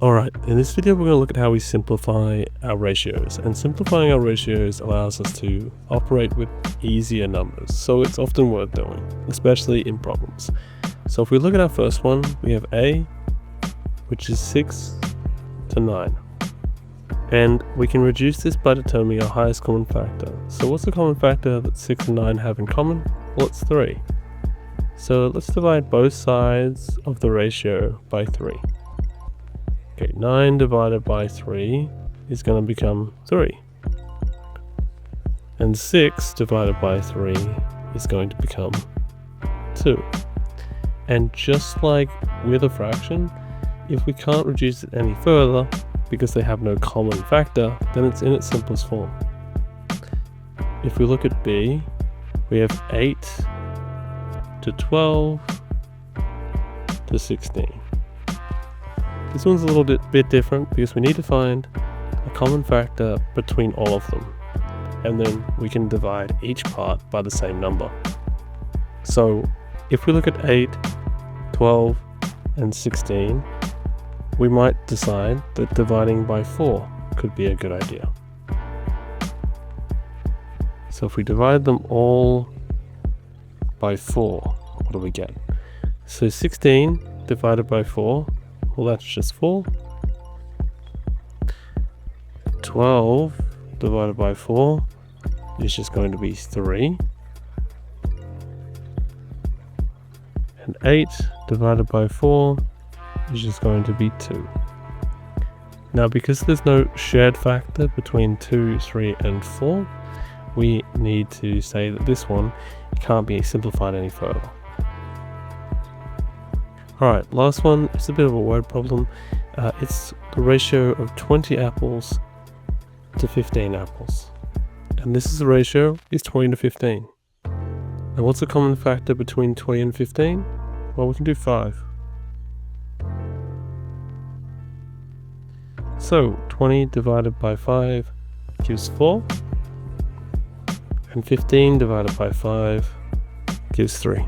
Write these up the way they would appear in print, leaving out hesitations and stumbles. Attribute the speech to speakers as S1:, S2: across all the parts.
S1: Alright, in this video we're going to look at how we simplify our ratios, and simplifying our ratios allows us to operate with easier numbers, so it's often worth doing, especially in problems. So if we look at our first one, we have A, which is 6 to 9. And we can reduce this by determining our highest common factor. So what's the common factor that 6 and 9 have in common? Well, it's 3. So let's divide both sides of the ratio by 3. Okay, 9 divided by 3 is going to become 3. And 6 divided by 3 is going to become 2. And just like with a fraction, if we can't reduce it any further, because they have no common factor, then it's in its simplest form. If we look at B, we have 8 to 12 to 16. This one's a little bit different because we need to find a common factor between all of them, and then we can divide each part by the same number. So if we look at 8, 12 and 16, we might decide that dividing by 4 could be a good idea. So if we divide them all by 4, what do we get? So 16 divided by 4, well, that's just 4. 12 divided by 4 is just going to be 3. And 8 divided by 4 is just going to be 2. Now, because there's no shared factor between 2, 3 and 4, we need to say that this one can't be simplified any further. Alright, last one is a bit of a word problem. It's the ratio of 20 apples to 15 apples. And this is the ratio is 20 to 15. Now what's the common factor between 20 and 15? Well, we can do 5. So 20 divided by 5 gives 4. And 15 divided by 5 gives 3.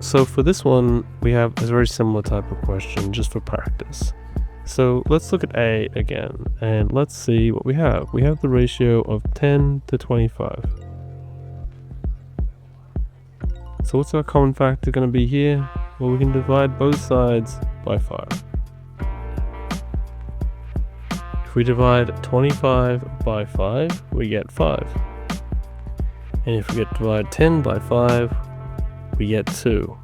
S1: So for this one, we have a very similar type of question just for practice. So let's look at A again, and let's see what we have. We have the ratio of 10 to 25. So what's our common factor going to be here? Well, we can divide both sides by 5. If we divide 25 by 5, we get 5. And if we divide 10 by 5, we get 2.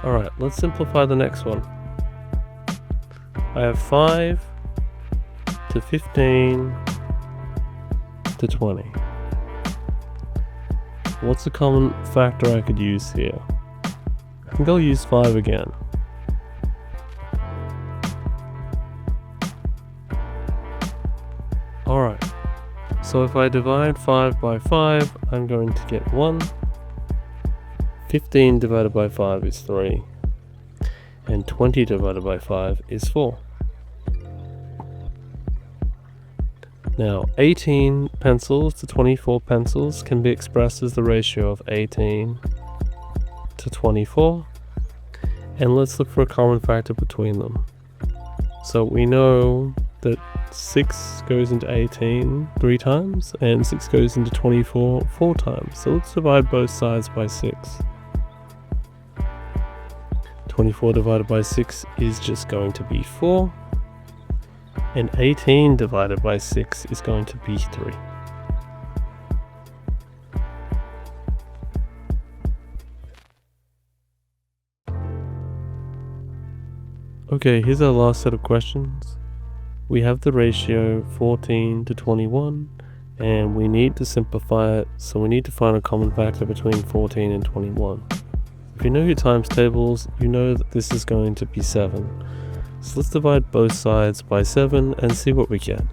S1: Alright, let's simplify the next one. I have 5 to 15 to 20. What's the common factor I could use here? I think I'll use 5 again. Alright, so if I divide 5 by 5, I'm going to get 1. 15 divided by 5 is 3. And 20 divided by 5 is 4. Now, 18 pencils to 24 pencils can be expressed as the ratio of 18 to 24. And let's look for a common factor between them. So we know that 6 goes into 18 3 times, and 6 goes into 24 4 times. So let's divide both sides by 6. 24 divided by 6 is just going to be 4. And 18 divided by 6 is going to be 3. Okay, here's our last set of questions. We have the ratio 14 to 21, and we need to simplify it, so we need to find a common factor between 14 and 21. If you know your times tables, you know that this is going to be 7. So let's divide both sides by 7 and see what we get.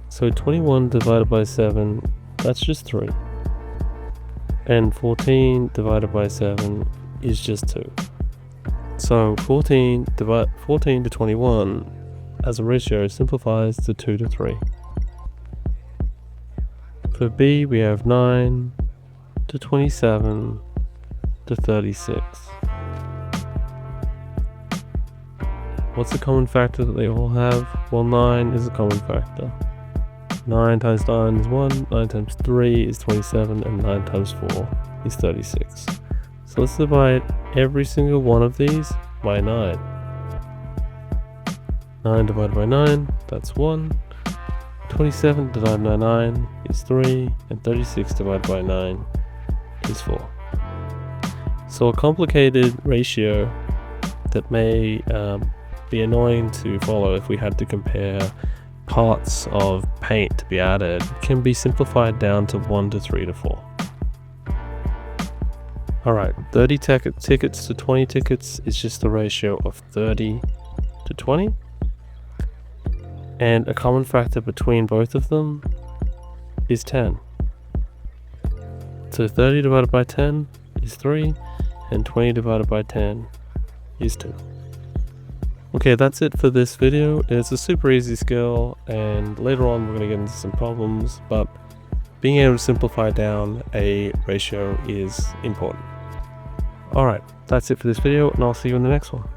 S1: So 21 divided by 7, that's just 3. And 14 divided by 7 is just 2. So 14 to 21 as a ratio simplifies to 2 to 3. For B, we have 9 to 27 to 36. What's the common factor that they all have? Well, 9 is a common factor. 9 times 9 is 1, 9 times 3 is 27, and 9 times 4 is 36. So let's divide every single one of these by 9. 9 divided by 9, that's 1. 27 divided by 9 is 3, and 36 divided by 9 is 4. So a complicated ratio that may be annoying to follow if we had to compare parts of paint to be added can be simplified down to 1 to 3 to 4. Alright, 30 tickets to 20 tickets is just the ratio of 30 to 20. And a common factor between both of them is 10. So 30 divided by 10 is 3, and 20 divided by 10 is 2. Okay, that's it for this video. It's a super easy skill, and later on we're going to get into some problems, but being able to simplify down a ratio is important. Alright, that's it for this video, and I'll see you in the next one.